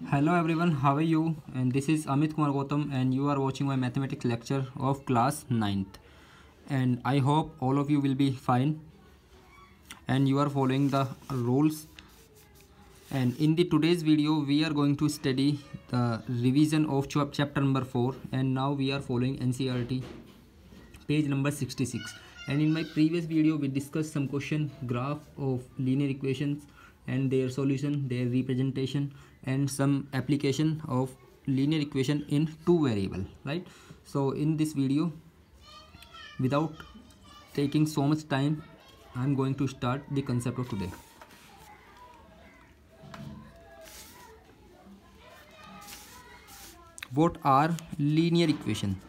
Hello everyone, how are you? And this is Amit Kumar Gautam and you are watching my mathematics lecture of class ninth. And I hope all of you will be fine and you are following the rules. And in the today's video we are going to study the revision of chapter number 4, and now we are following NCERT page number 66. And in my previous video we discussed some question graph of linear equations and their solution, their representation, and some application of linear equation in two variable, right? So in this video, without taking so much time, I'm going to start the concept of today. What are linear equation?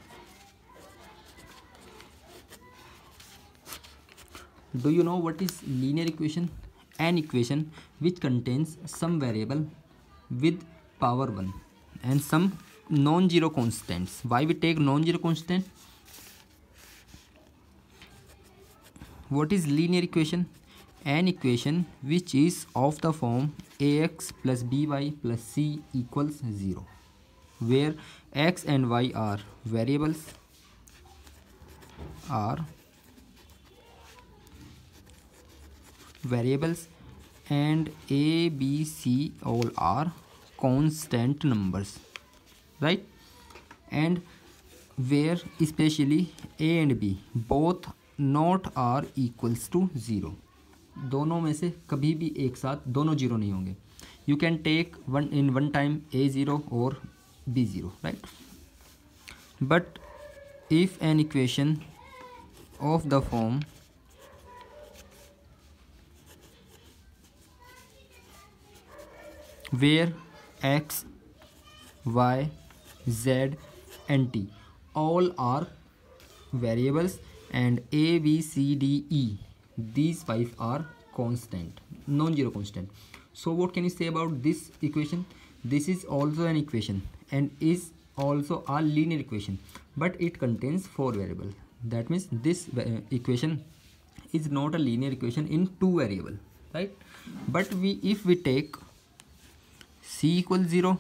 Do you know what is linear equation? An equation which contains some variable with power 1 and some non-zero constants. Why we take non-zero constant? What is linear equation? An equation which is of the form ax plus by plus c equals 0, where x and y are variables, and a, b, c all are constant numbers, right? And where especially a and b both not are equals to 0. दोनों में से कभी भी एक साथ दोनों zero नहीं होंगे. You can take one time a0 or b0, right? But if an equation of the form where x, y, z and t all are variables and a, b, c, d, e, these five are constant, non-zero constant. So what can you say about this equation? This is also an equation and is also a linear equation, but it contains four variables. That means this equation is not a linear equation in two variable, right? But if we take c equals 0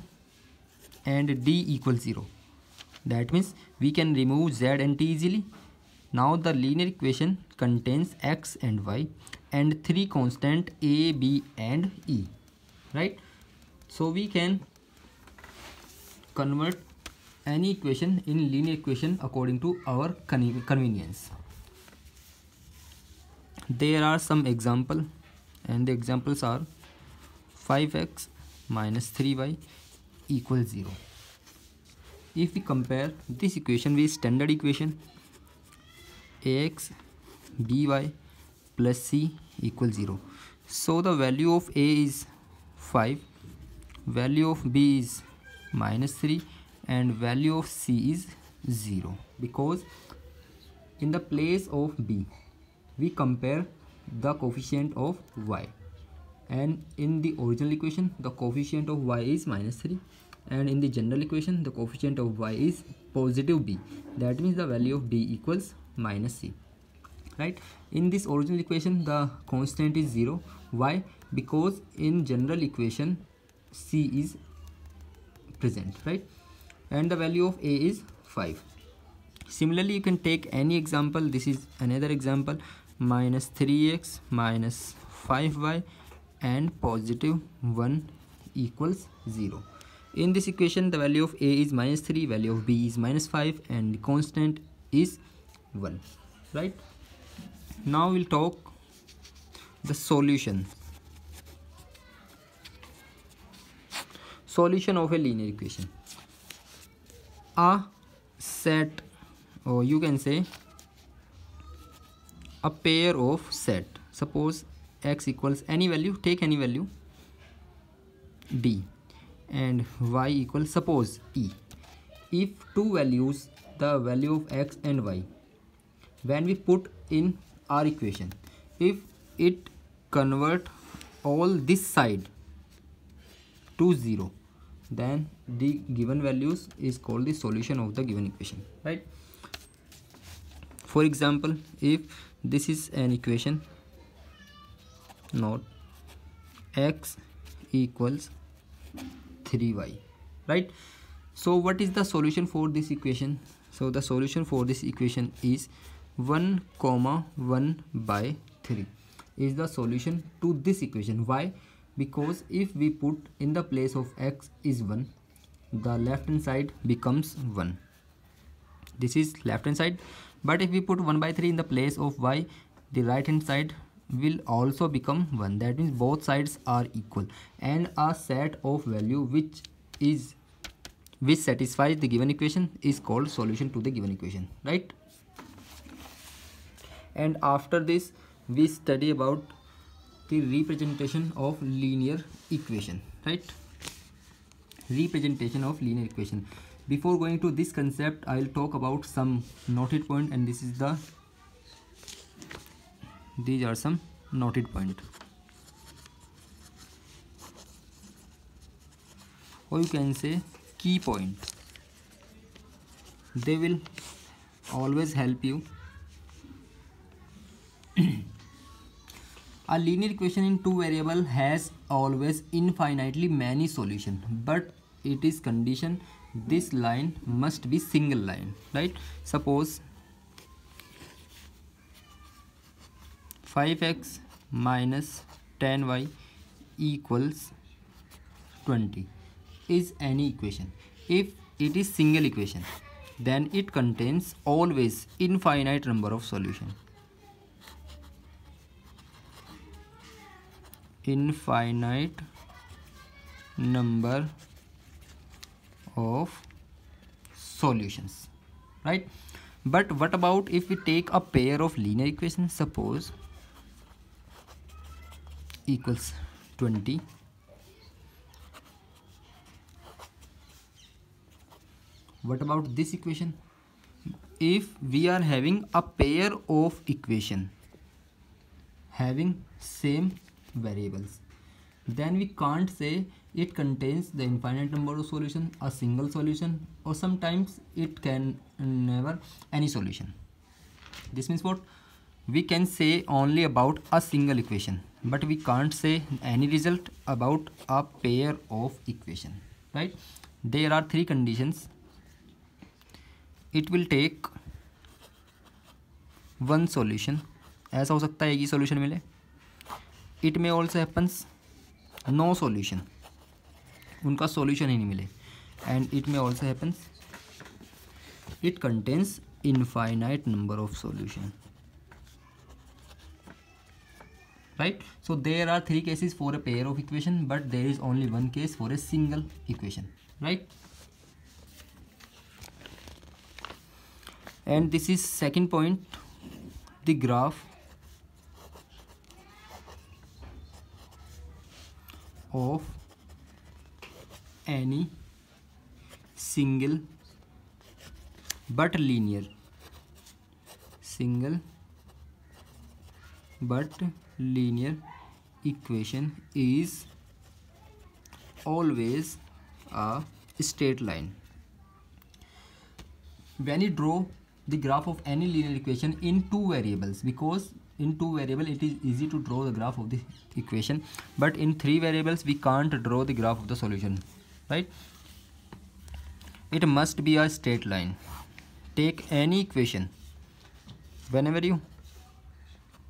and d equals 0, that means we can remove z and t easily. Now the linear equation contains x and y and three constant a, b and e, right? So we can convert any equation in linear equation according to our convenience. There are some examples, and the examples are 5x minus 3y equals 0. If we compare this equation with standard equation ax by plus c equals 0, so the value of a is 5, value of b is minus 3 and value of c is 0, because in the place of b we compare the coefficient of y, and in the original equation the coefficient of y is minus 3 and in the general equation the coefficient of y is positive b. That means the value of b equals minus c, right? In this original equation the constant is 0. Why? Because in general equation c is present, right? And the value of a is 5. Similarly you can take any example. This is another example, minus 3x minus 5y and positive 1 equals 0. In this equation the value of a is minus 3, value of b is minus 5 and the constant is 1, right? Now we'll talk the solution of a linear equation. A set, or you can say a pair of set. Suppose x equals any value, take any value d, and y equals suppose e. If two values, the value of x and y, when we put in our equation, if it convert all this side to 0, then the given values is called the solution of the given equation, right? For example, if this is an equation, note x equals 3y, right? So what is the solution for this equation? So the solution for this equation is 1 comma 1 by 3 is the solution to this equation. Why? Because if we put in the place of x is 1, the left hand side becomes 1. This is left hand side, but if we put 1 by 3 in the place of y, the right hand side will also become 1. That means both sides are equal, and a set of value which satisfies the given equation is called solution to the given equation, right? And after this we study about the representation of linear equation, right? Representation of linear equation. Before going to this concept, I will talk about some noted point, and these are some noted point, or you can say key point. They will always help you. A linear equation in two variable has always infinitely many solutions, but it is condition this line must be single line, right? Suppose 5x minus 10y equals 20 is any equation. If it is single equation, then it contains always infinite number of solutions. Infinite number of solutions, right? But what about if we take a pair of linear equations? Suppose equals 20, what about this equation? If we are having a pair of equation having same variables, then we can't say it contains the infinite number of solution, a single solution, or sometimes it can never any solution. This means what? We can say only about a single equation, but we can't say any result about a pair of equation, right? There are three conditions. It will take one solution. ऐसा हो सकता है एक ही solution मिले. It may also happens no solution, उनका solution ही नहीं मिले. And it may also happens it contains infinite number of solution, right? So there are three cases for a pair of equation, but there is only one case for a single equation, right? And this is second point, the graph of any single but linear equation is always a straight line. When you draw the graph of any linear equation in two variables, because in two variables it is easy to draw the graph of the equation, but in three variables we can't draw the graph of the solution, right? It must be a straight line. Take any equation, whenever you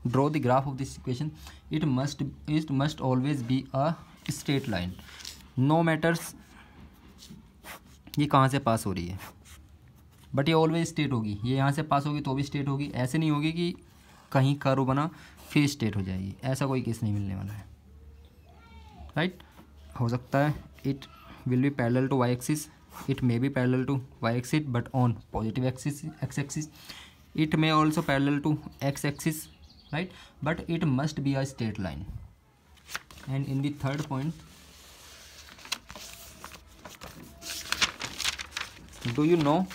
draw the graph of this equation, it must always be a straight line. No matters ये कहाँ से पास हो रही है, but ये always straight होगी. ये यहाँ से पास होगी तो भी स्ट्रेट होगी. ऐसे नहीं होगी कि कहीं कर्व बना फिर स्ट्रेट हो जाएगी. ऐसा कोई केस नहीं मिलने वाला है, राइट? हो सकता है it will be parallel to Y axis, it may be parallel to y axis but on positive axis, x axis. It may also parallel to x axis, right? But it must be a straight line. And in the third point, do you know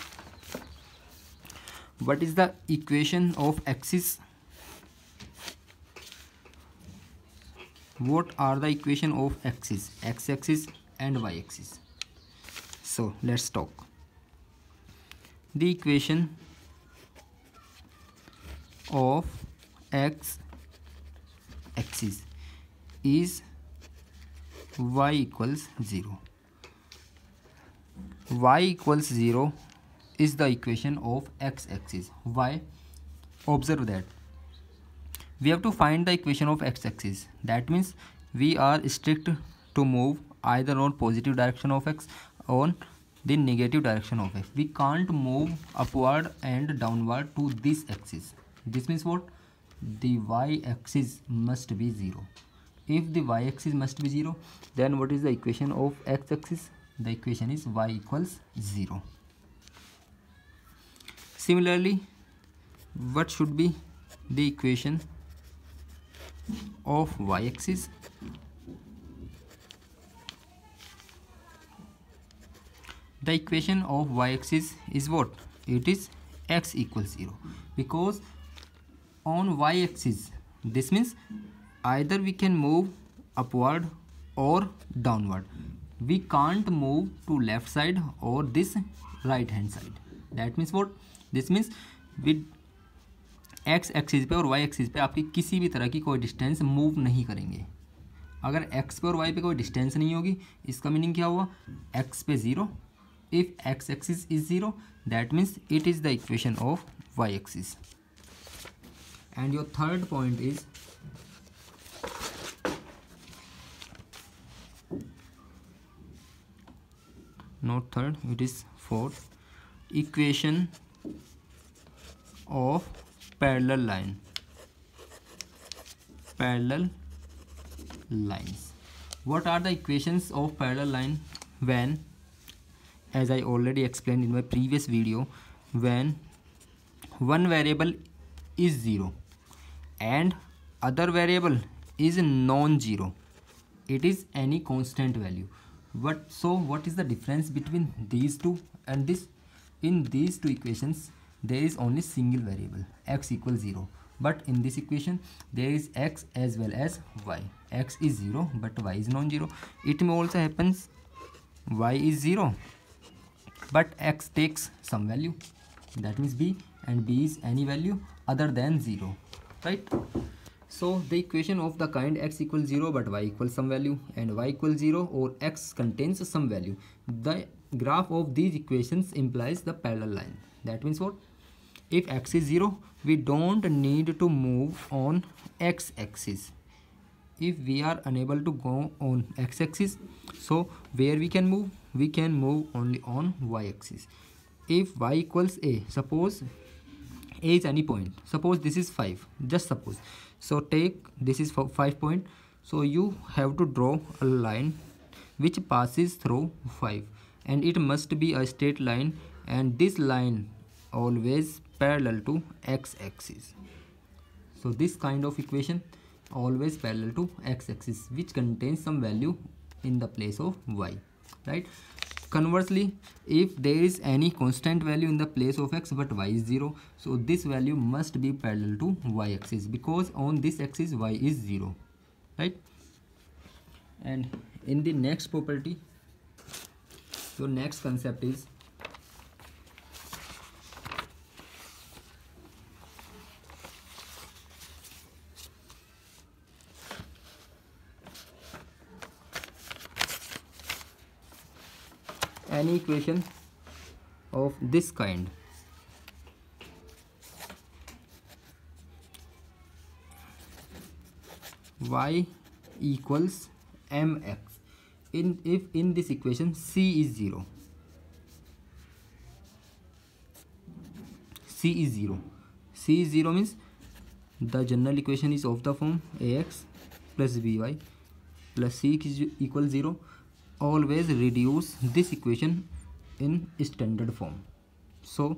what is the equation of axis? What are the equation of axis, x axis and y axis? So let's talk. The equation of x axis is y equals 0. y equals 0 is the equation of x-axis. Why? Observe that we have to find the equation of x-axis. That means we are strict to move either on positive direction of x or the negative direction of x. We can't move upward and downward to this axis. This means what? The y-axis must be 0. If the y-axis must be 0, then what is the equation of x-axis? The equation is y equals 0. Similarly, what should be the equation of y-axis? The equation of y-axis is what? It is x equals 0, because on y-axis, this means either we can move upward or downward. We can't move to left side or this right hand side. That means what? This means with x axis पे और y axis पे आपकी किसी भी तरह की कोई distance move नहीं करेंगे. अगर x पे और y पे कोई डिस्टेंस नहीं होगी, इसका मीनिंग क्या हुआ? x पे 0. If x axis is 0, that means it is the equation of y axis. And your third point is not third, it is fourth, equation of parallel line. Parallel lines. What are the equations of parallel line? When, as I already explained in my previous video, when one variable is 0 and other variable is non-zero, it is any constant value. What is the difference between these two and this? In these two equations there is only single variable x equals 0, but in this equation there is x as well as y. X is 0 but y is non-zero. It may also happens y is 0 but x takes some value, that means b, and b is any value other than 0, right? So the equation of the kind x equals 0 but y equals some value and y equals 0 or x contains some value, the graph of these equations implies the parallel line. That means what? If x is 0, we don't need to move on x axis. If we are unable to go on x axis, so where we can move? We can move only on y axis. If y equals a, suppose a is any point, suppose this is 5, just suppose. So take this is 5 point, so you have to draw a line which passes through 5 and it must be a straight line, and this line always parallel to x axis. So this kind of equation always parallel to x axis, which contains some value in the place of y, right? Conversely, if there is any constant value in the place of x but y is 0, so this value must be parallel to y axis, because on this axis y is 0, right? And in the next property, your next concept is any equation of this kind. Y equals mx. If in this equation c is 0, c is 0, c is 0 means the general equation is of the form ax plus by plus c is equal 0. Always reduce this equation in standard form. So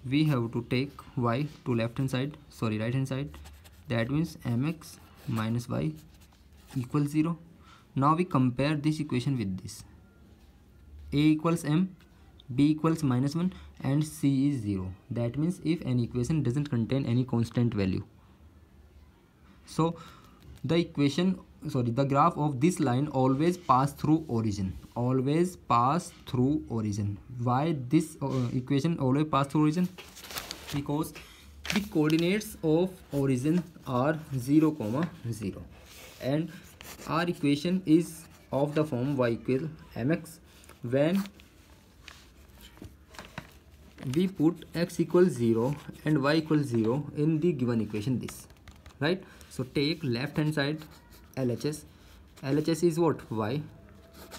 we have to take y to right hand side. That means mx minus y equals 0. Now we compare this equation with this. A equals m, b equals minus 1 and c is 0. That means if an equation doesn't contain any constant value, so the graph of this line always pass through origin. Why this equation always pass through origin? Because the coordinates of origin are 0, 0, and our equation is of the form y equal mx when we put x equals 0 and y equals 0 in the given equation this, right? So take left hand side LHS. LHS is what? Y.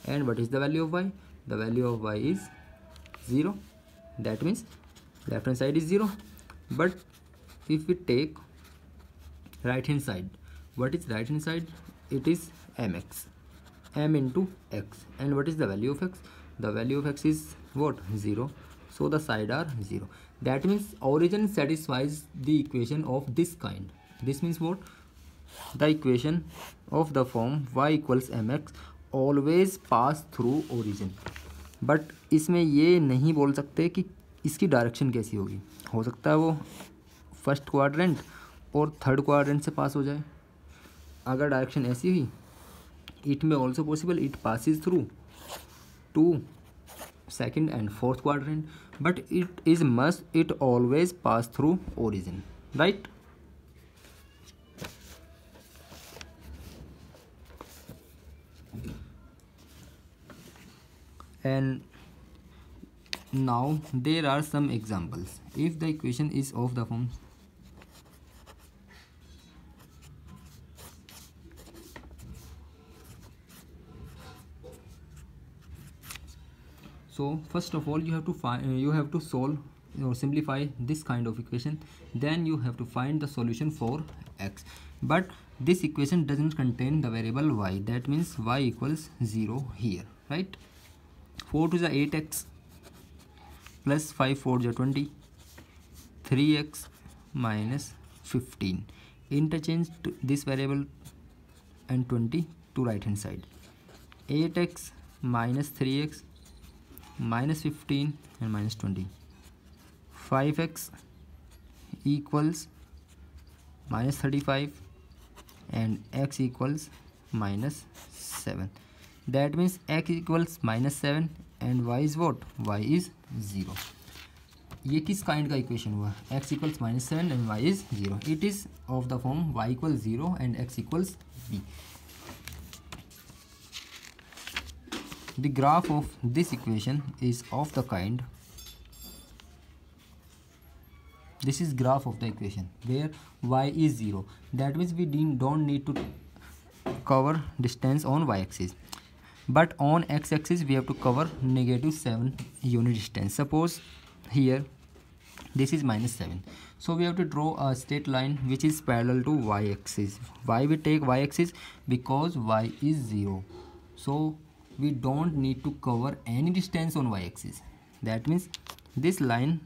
And what is the value of y? The value of y is 0. That means left hand side is 0. But if we take right hand side, what is right hand side? It is mx, m into x. And what is the value of x? The value of x is what? 0. So the side are 0. That means origin satisfies the equation of this kind. This means what? The equation of the form y equals mx always pass through origin. But इसमें ये नहीं बोल सकते कि इसकी direction कैसी होगी. हो सकता है वो फर्स्ट क्वाड्रेंट और थर्ड क्वाड्रेंट से पास हो जाए. अगर डायरेक्शन ऐसी हुई, इट में also possible it passes through to second and fourth quadrant, but it is must it always pass through origin, right. And now there are some examples. If the equation is of the form, so first of all you have to solve or simplify this kind of equation, then you have to find the solution for x. But this equation doesn't contain the variable y, that means y equals 0 here, right? 4 to the 8x plus 5 4 to 20, 3x minus 15. Interchange this variable and 20 to right hand side. 8x minus 3x minus 15 and minus 20. 5x equals minus 35 and x equals minus 7. That means x equals minus 7 and y is what? Y is 0. ये किस kind का equation हुआ? x equals minus 7 and y is 0. It is of the form y equals 0 and x equals b. The graph of this equation is of the kind, this is graph of the equation where y is 0. That means we don't need to cover distance on y-axis. But on x-axis we have to cover negative 7 unit distance. Suppose here this is minus 7. So we have to draw a straight line which is parallel to y-axis. Why we take y-axis? Because y is 0. So we don't need to cover any distance on y-axis. That means this line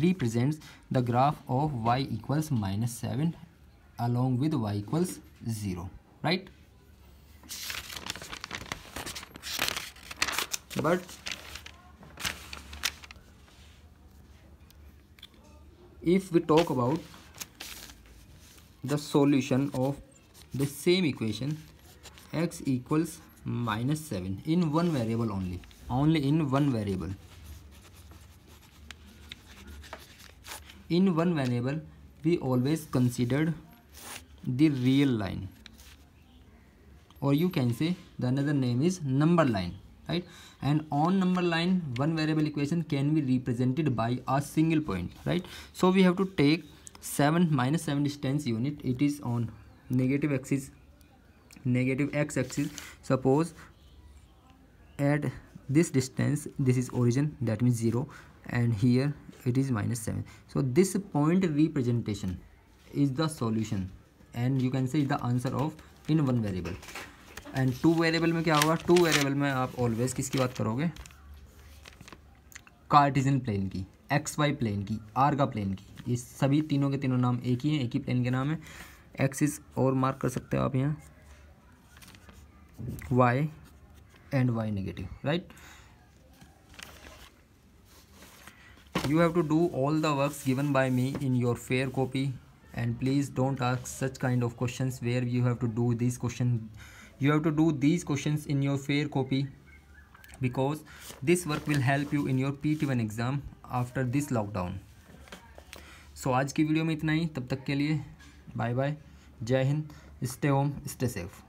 represents the graph of y equals minus 7 along with y equals 0, right? But if we talk about the solution of the same equation, x equals minus 7 in one variable only in one variable. In one variable we always considered the real line, or you can say the another name is number line, right? And on number line one variable equation can be represented by a single point, right? So we have to take 7 minus 7 distance unit. It is on negative axis, negative x-axis. Suppose at this distance, this is origin, that means 0, and here it is minus 7. So this point representation is the solution, and you can say the answer of in one variable. And two variable में क्या होगा? Two variable में आप always किसकी बात करोगे? Cartesian plane की, x Y plane की, आर का प्लेन की. ये सभी तीनों के तीनों नाम एक ही हैं, एक ही प्लेन के नाम है. एक्सिस और मार्क कर सकते हो आप यहाँ, Y and Y negative, right. You have to do all the works given by me in your fair copy, and please don't ask such kind of questions where you have to do these questions. You have to do these questions in your fair copy, because this work will help you in your PT1 exam after this lockdown. So आज की video में इतना ही. तब तक के लिए bye bye, जय Hind, stay home, stay safe.